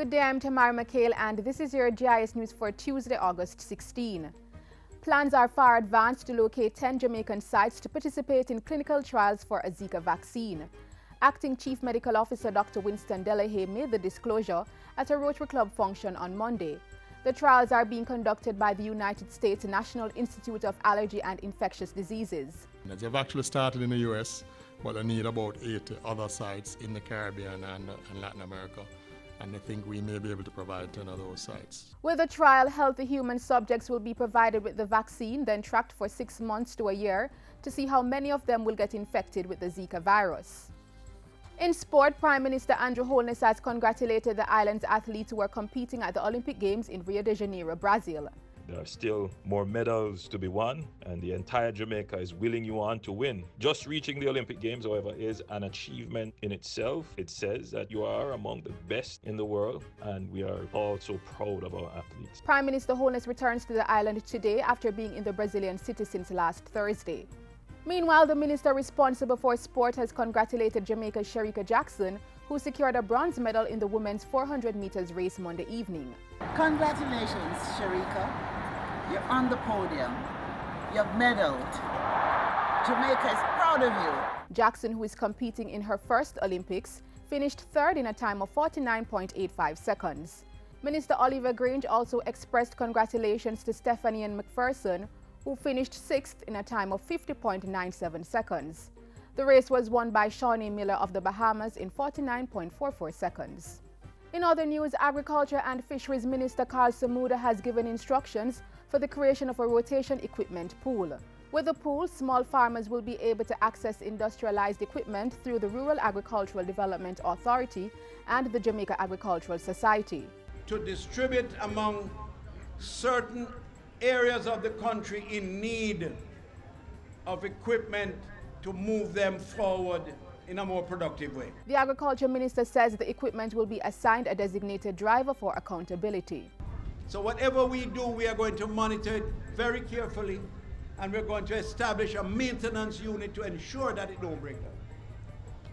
Good day, I'm Tamara McHale, and this is your GIS News for Tuesday, August 16. Plans are far advanced to locate 10 Jamaican sites to participate in clinical trials for a Zika vaccine. Acting Chief Medical Officer Dr. Winston Delahaye made the disclosure at a Rotary Club function on Monday. The trials are being conducted by the United States National Institute of Allergy and Infectious Diseases. They've actually started in the US, but they need about 80 other sites in the Caribbean and Latin America. And I think we may be able to provide 10 of those sites. With the trial, healthy human subjects will be provided with the vaccine, then tracked for 6 months to a year to see how many of them will get infected with the Zika virus. In sport, Prime Minister Andrew Holness has congratulated the island's athletes who are competing at the Olympic Games in Rio de Janeiro, Brazil. There are still more medals to be won, and the entire Jamaica is willing you on to win. Just reaching the Olympic Games, however, is an achievement in itself. It says that you are among the best in the world, and we are all so proud of our athletes. Prime Minister Holness returns to the island today after being in the Brazilian city since last Thursday. Meanwhile, the minister responsible for sport has congratulated Jamaica's Shericka Jackson, who secured a bronze medal in the women's 400 meters race Monday evening. Congratulations, Shericka. You're on the podium. You've medaled. Jamaica is proud of you. Jackson, who is competing in her first Olympics, finished third in a time of 49.85 seconds. Minister Oliver Grange also expressed congratulations to Stephanie and McPherson, who finished sixth in a time of 50.97 seconds. The race was won by Shawnee Miller of the Bahamas in 49.44 seconds. In other news, Agriculture and Fisheries Minister Carl Samuda has given instructions for the creation of a rotation equipment pool. With the pool, small farmers will be able to access industrialized equipment through the Rural Agricultural Development Authority and the Jamaica Agricultural Society. To distribute among certain areas of the country in need of equipment to move them forward in a more productive way. The Agriculture Minister says the equipment will be assigned a designated driver for accountability. So whatever we do, we are going to monitor it very carefully, and we're going to establish a maintenance unit to ensure that it don't break down,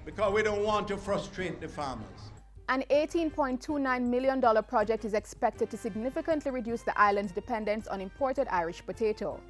because we don't want to frustrate the farmers. An $18.29 million project is expected to significantly reduce the island's dependence on imported Irish potato.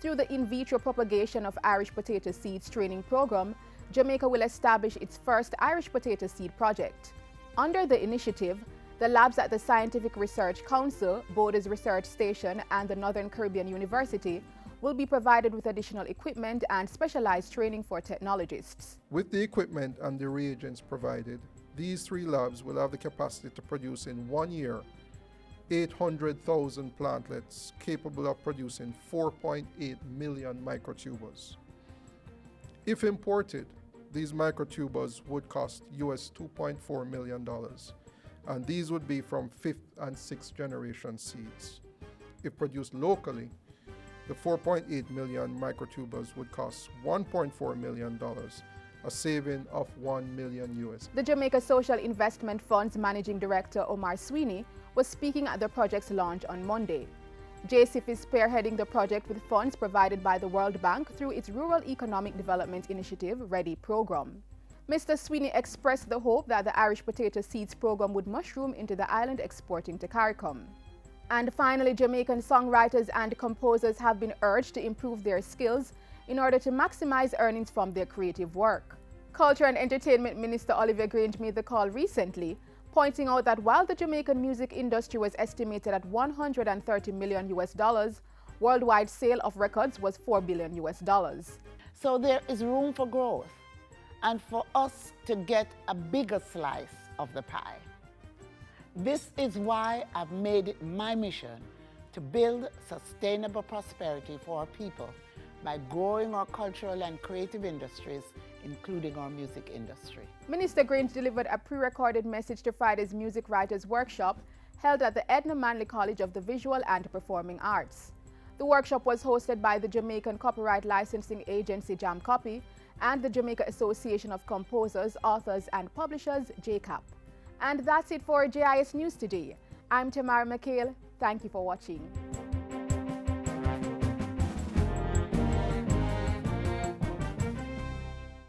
Through the in vitro propagation of Irish potato seeds training program, Jamaica will establish its first Irish potato seed project. Under the initiative, the labs at the Scientific Research Council, Borders Research Station, and the Northern Caribbean University will be provided with additional equipment and specialized training for technologists. With the equipment and the reagents provided, these 3 labs will have the capacity to produce in 1 year 800,000 plantlets capable of producing 4.8 million microtubers. If imported, these microtubers would cost US $2.4 million, and these would be from 5th and 6th generation seeds. If produced locally, the 4.8 million microtubers would cost $1.4 million, a saving of $1 million US. The Jamaica Social Investment Fund's Managing Director Omar Sweeney was speaking at the project's launch on Monday. JCIF is spearheading the project with funds provided by the World Bank through its Rural Economic Development Initiative READY program. Mr. Sweeney expressed the hope that the Irish Potato Seeds program would mushroom into the island, exporting to CARICOM. And finally, Jamaican songwriters and composers have been urged to improve their skills in order to maximize earnings from their creative work. Culture and Entertainment Minister Oliver Grange made the call recently, pointing out that while the Jamaican music industry was estimated at $130 million US, worldwide sale of records was $4 billion US. So there is room for growth and for us to get a bigger slice of the pie. This is why I've made it my mission to build sustainable prosperity for our people by growing our cultural and creative industries, including our music industry. Minister Grange delivered a pre-recorded message to Friday's Music Writers Workshop held at the Edna Manley College of the Visual and Performing Arts. The workshop was hosted by the Jamaican Copyright Licensing Agency JAMCOPY and the Jamaica Association of Composers, Authors and Publishers, JCAP. And that's it for JIS News today. I'm Tamara McHale. Thank you for watching.